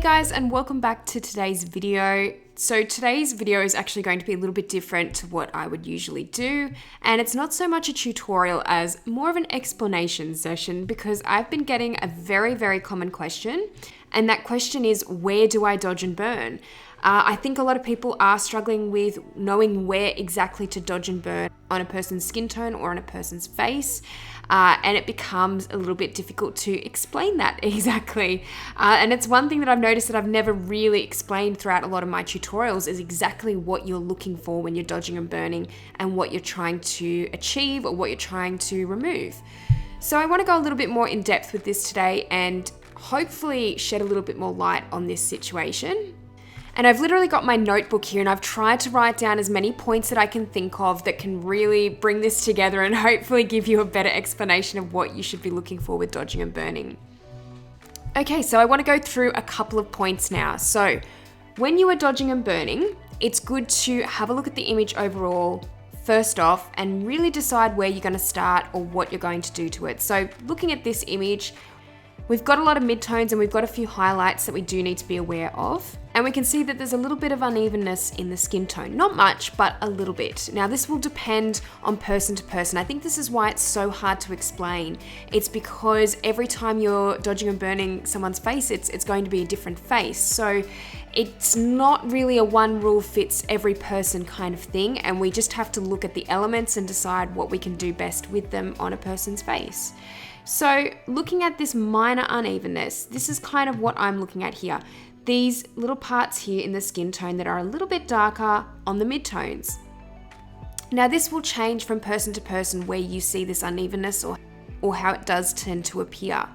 guys, and welcome back to today's video. So today's video is actually going to be a little bit different to what I would usually do, and it's not so much a tutorial as more of an explanation session because I've been getting a very common question, and that question is, where do I dodge and burn? I think a lot of people are struggling with knowing where exactly to dodge and burn on a person's skin tone or on a person's face, and it becomes a little bit difficult to explain that exactly. And it's one thing that I've noticed that I've never really explained throughout a lot of my tutorials is exactly what you're looking for when you're dodging and burning and what you're trying to achieve or what you're trying to remove. So I want to go a little bit more in depth with this today and hopefully shed a little bit more light on this situation. And I've literally got my notebook here and I've tried to write down as many points that I can think of that can really bring this together and hopefully give you a better explanation of what you should be looking for with dodging and burning. Okay, so I want to go through a couple of points now. So when you are dodging and burning, it's good to have a look at the image overall first off and really decide where you're going to start or what you're going to do to it. So looking at this image, we've got a lot of midtones and we've got a few highlights that we do need to be aware of. And we can see that there's a little bit of unevenness in the skin tone. Not much, but a little bit. Now this will depend on person to person. I think this is why it's so hard to explain. It's because every time you're dodging and burning someone's face, it's going to be a different face. So it's not really a one rule fits every person kind of thing. And we just have to look at the elements and decide what we can do best with them on a person's face. So looking at this minor unevenness, this is kind of what I'm looking at here. These little parts here in the skin tone that are a little bit darker on the midtones. Now this will change from person to person where you see this unevenness or how it does tend to appear.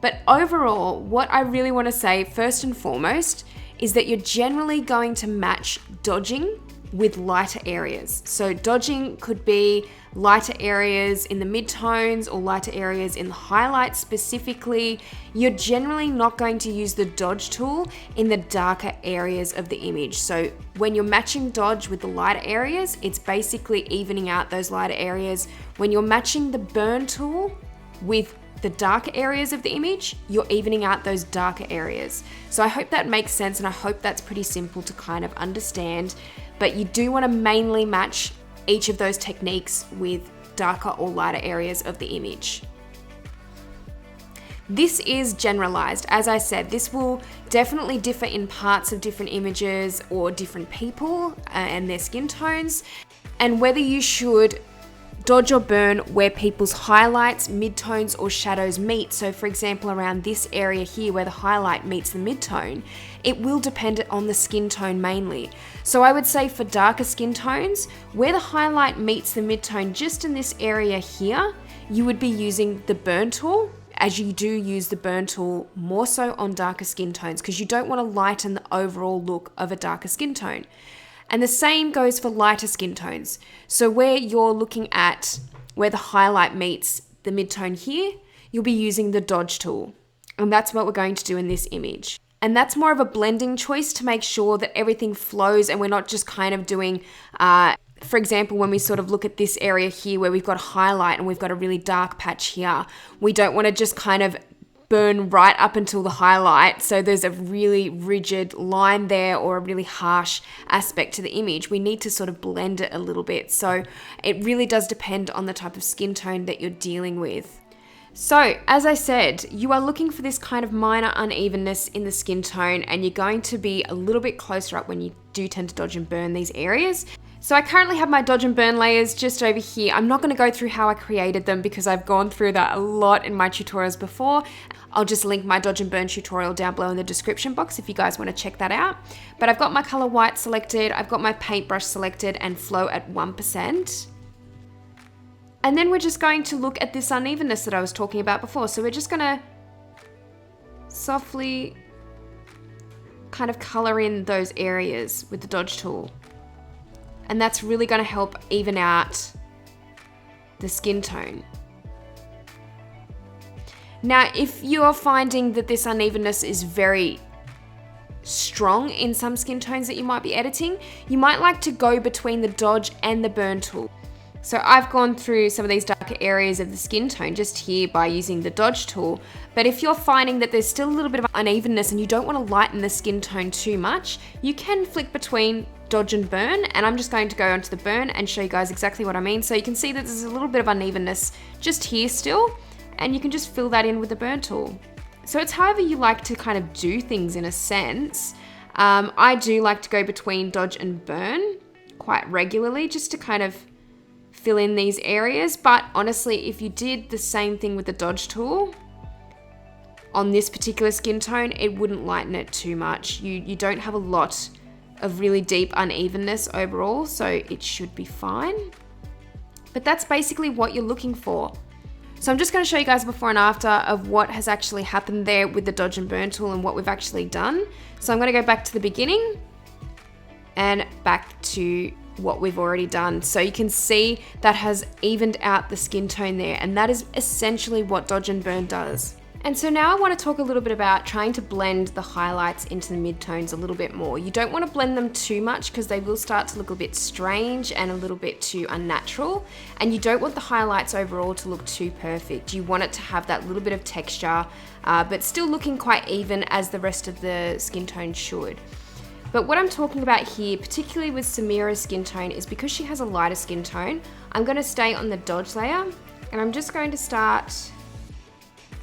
But overall, what I really want to say first and foremost is that you're generally going to match dodging with lighter areas. So dodging could be lighter areas in the midtones or lighter areas in the highlights specifically. You're generally not going to use the dodge tool in the darker areas of the image. So when you're matching dodge with the lighter areas, it's basically evening out those lighter areas. When you're matching the burn tool with the darker areas of the image, you're evening out those darker areas. So I hope that makes sense and I hope that's pretty simple to kind of understand. But you do want to mainly match each of those techniques with darker or lighter areas of the image. This is generalized. As I said, this will definitely differ in parts of different images or different people and their skin tones, and whether you should dodge or burn where people's highlights, midtones, or shadows meet. So for example, around this area here where the highlight meets the midtone, it will depend on the skin tone mainly. So I would say for darker skin tones, where the highlight meets the midtone just in this area here, you would be using the burn tool, as you do use the burn tool more so on darker skin tones because you don't want to lighten the overall look of a darker skin tone. And the same goes for lighter skin tones. So where you're looking at where the highlight meets the midtone here, you'll be using the dodge tool. And that's what we're going to do in this image. And that's more of a blending choice to make sure that everything flows and we're not just kind of doing, for example, when we sort of look at this area here where we've got a highlight and we've got a really dark patch here, we don't want to just kind of burn right up until the highlight. So there's a really rigid line there or a really harsh aspect to the image. We need to sort of blend it a little bit. So it really does depend on the type of skin tone that you're dealing with. So as I said, you are looking for this kind of minor unevenness in the skin tone and you're going to be a little bit closer up when you do tend to dodge and burn these areas. So I currently have my dodge and burn layers just over here. I'm not going to go through how I created them because I've gone through that a lot in my tutorials before. I'll just link my dodge and burn tutorial down below in the description box if you guys want to check that out. But I've got my color white selected, I've got my paintbrush selected and flow at 1%. And then we're just going to look at this unevenness that I was talking about before. So we're just going to softly kind of color in those areas with the dodge tool. And that's really going to help even out the skin tone. Now, if you are finding that this unevenness is very strong in some skin tones that you might be editing, you might like to go between the dodge and the burn tool. So I've gone through some of these darker areas of the skin tone just here by using the dodge tool. But if you're finding that there's still a little bit of unevenness and you don't want to lighten the skin tone too much, you can flick between dodge and burn, and I'm just going to go onto the burn and show you guys exactly what I mean. So you can see that there's a little bit of unevenness just here still, and you can just fill that in with the burn tool. So it's however you like to kind of do things in a sense. I do like to go between dodge and burn quite regularly just to kind of fill in these areas, but honestly, if you did the same thing with the dodge tool on this particular skin tone, it wouldn't lighten it too much. You don't have a lot of really deep unevenness overall, so it should be fine. But that's basically what you're looking for. So I'm just going to show you guys before and after of what has actually happened there with the dodge and burn tool and what we've actually done. So I'm going to go back to the beginning and back to what we've already done. So you can see that has evened out the skin tone there, and that is essentially what dodge and burn does. And so now I want to talk a little bit about trying to blend the highlights into the midtones a little bit more. You don't want to blend them too much because they will start to look a bit strange and a little bit too unnatural. And you don't want the highlights overall to look too perfect. You want it to have that little bit of texture, but still looking quite even as the rest of the skin tone should. But what I'm talking about here, particularly with Samira's skin tone, is because she has a lighter skin tone, I'm going to stay on the dodge layer, and I'm just going to start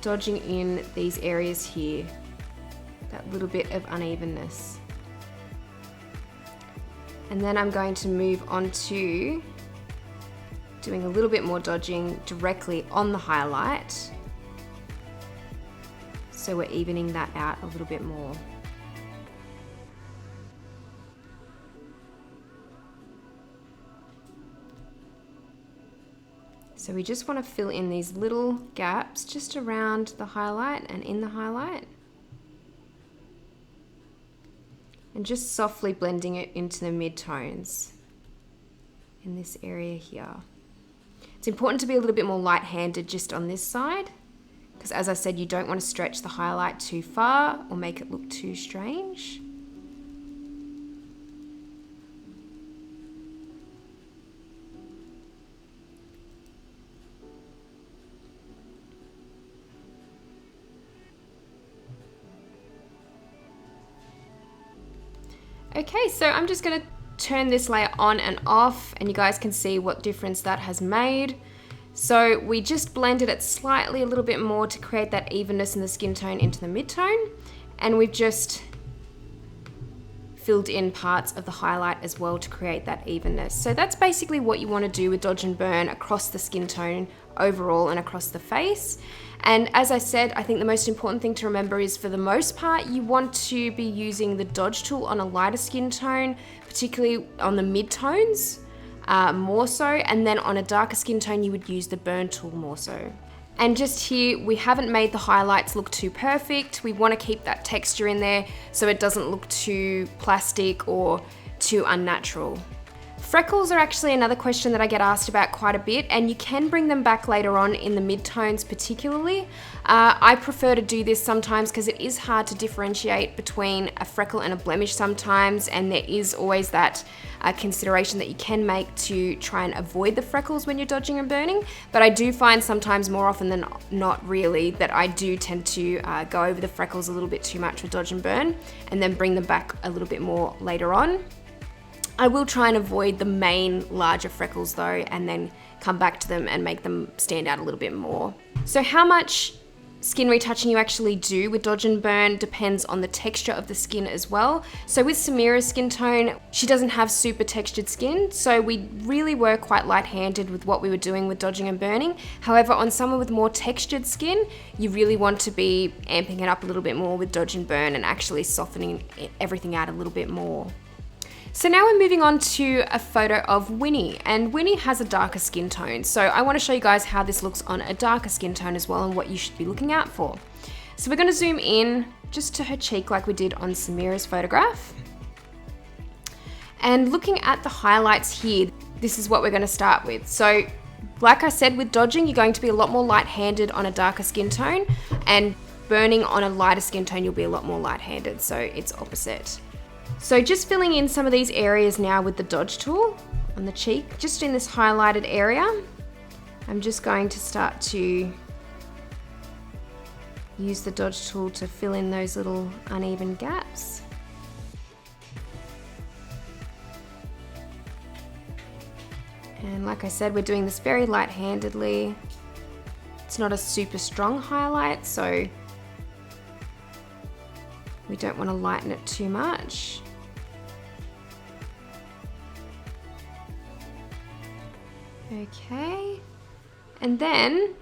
dodging in these areas here, that little bit of unevenness. And then I'm going to move on to doing a little bit more dodging directly on the highlight, so we're evening that out a little bit more. So we just want to fill in these little gaps just around the highlight and in the highlight. And just softly blending it into the mid-tones in this area here. It's important to be a little bit more light-handed just on this side, because as I said, you don't want to stretch the highlight too far or make it look too strange. Okay, so I'm just going to turn this layer on and off, and you guys can see what difference that has made. So we just blended it slightly a little bit more to create that evenness in the skin tone into the mid-tone, and we've just filled in parts of the highlight as well to create that evenness. So that's basically what you want to do with dodge and burn across the skin tone overall and across the face. And as I said, I think the most important thing to remember is, for the most part, you want to be using the dodge tool on a lighter skin tone, particularly on the mid-tones more so, and then on a darker skin tone you would use the burn tool more so. And just here, we haven't made the highlights look too perfect. We want to keep that texture in there so it doesn't look too plastic or too unnatural. Freckles are actually another question that I get asked about quite a bit, and you can bring them back later on in the mid-tones particularly. I prefer to do this sometimes because it is hard to differentiate between a freckle and a blemish sometimes, and there is always that consideration that you can make to try and avoid the freckles when you're dodging and burning. But I do find sometimes, more often than not really, that I do tend to go over the freckles a little bit too much with dodge and burn and then bring them back a little bit more later on. I will try and avoid the main larger freckles though, and then come back to them and make them stand out a little bit more. So how much skin retouching you actually do with dodge and burn depends on the texture of the skin as well. So with Samira's skin tone, she doesn't have super textured skin, so we really were quite light-handed with what we were doing with dodging and burning. However, on someone with more textured skin, you really want to be amping it up a little bit more with dodge and burn and actually softening everything out a little bit more. So now we're moving on to a photo of Winnie, and Winnie has a darker skin tone. So I want to show you guys how this looks on a darker skin tone as well and what you should be looking out for. So we're going to zoom in just to her cheek like we did on Samira's photograph. And looking at the highlights here, this is what we're going to start with. So like I said, with dodging, you're going to be a lot more light-handed on a darker skin tone, and burning on a lighter skin tone, you'll be a lot more light-handed. So it's opposite. So just filling in some of these areas now with the dodge tool. on the cheek, just in this highlighted area. I'm just going to start to use the dodge tool to fill in those little uneven gaps. And like I said, we're doing this very light-handedly. It's not a super strong highlight, so we don't want to lighten it too much. Okay, and then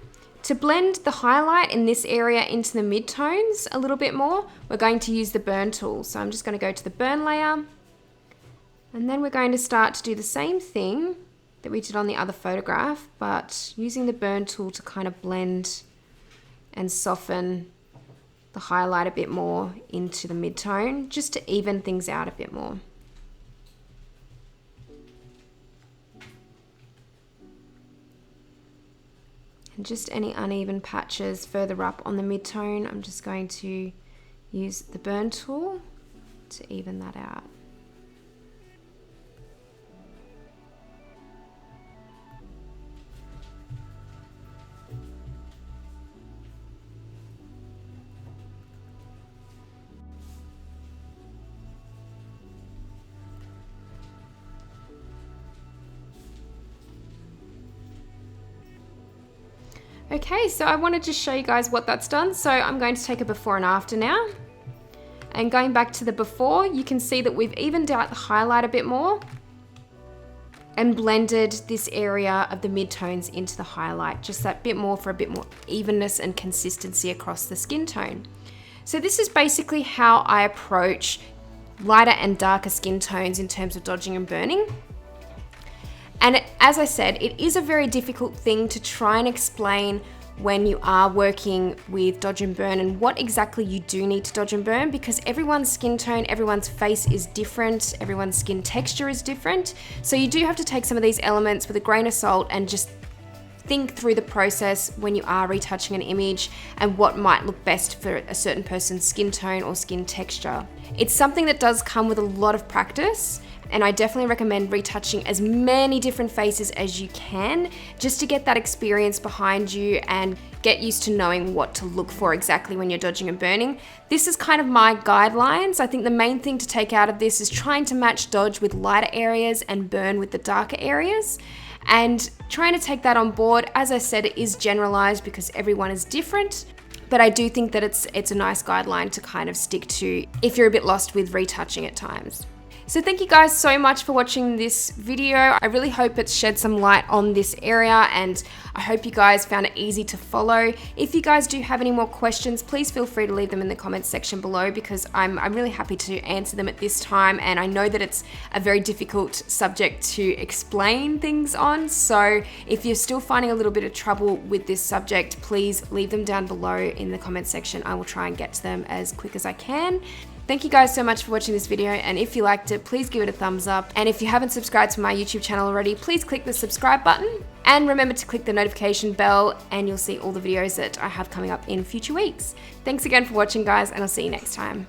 to blend the highlight in this area into the midtones a little bit more, we're going to use the burn tool. So I'm just going to go to the burn layer, and then we're going to start to do the same thing that we did on the other photograph, but using the burn tool to kind of blend and soften the highlight a bit more into the midtone, just to even things out a bit more. And just any uneven patches further up on the midtone, I'm just going to use the burn tool to even that out. Okay, so I wanted to show you guys what that's done. So I'm going to take a before and after now. And going back to the before, you can see that we've evened out the highlight a bit more and blended this area of the midtones into the highlight, just that bit more for a bit more evenness and consistency across the skin tone. So this is basically how I approach lighter and darker skin tones in terms of dodging and burning. And as I said, it is a very difficult thing to try and explain when you are working with dodge and burn and what exactly you do need to dodge and burn, because everyone's skin tone, everyone's face is different, everyone's skin texture is different. So you do have to take some of these elements with a grain of salt and just think through the process when you are retouching an image and what might look best for a certain person's skin tone or skin texture. It's something that does come with a lot of practice, and I definitely recommend retouching as many different faces as you can just to get that experience behind you and get used to knowing what to look for exactly when you're dodging and burning. This is kind of my guidelines. I think the main thing to take out of this is trying to match dodge with lighter areas and burn with the darker areas, and trying to take that on board. As I said, it is generalized because everyone is different, but I do think that it's a nice guideline to kind of stick to if you're a bit lost with retouching at times. So thank you guys so much for watching this video. I really hope it's shed some light on this area, and I hope you guys found it easy to follow. If you guys do have any more questions, please feel free to leave them in the comments section below, because I'm really happy to answer them at this time, and I know that it's a very difficult subject to explain things on. So if you're still finding a little bit of trouble with this subject, please leave them down below in the comments section. I will try and get to them as quick as I can. Thank you guys so much for watching this video, and if you liked it, please give it a thumbs up. And if you haven't subscribed to my YouTube channel already, please click the subscribe button, and remember to click the notification bell, and you'll see all the videos that I have coming up in future weeks. Thanks again for watching, guys, and I'll see you next time.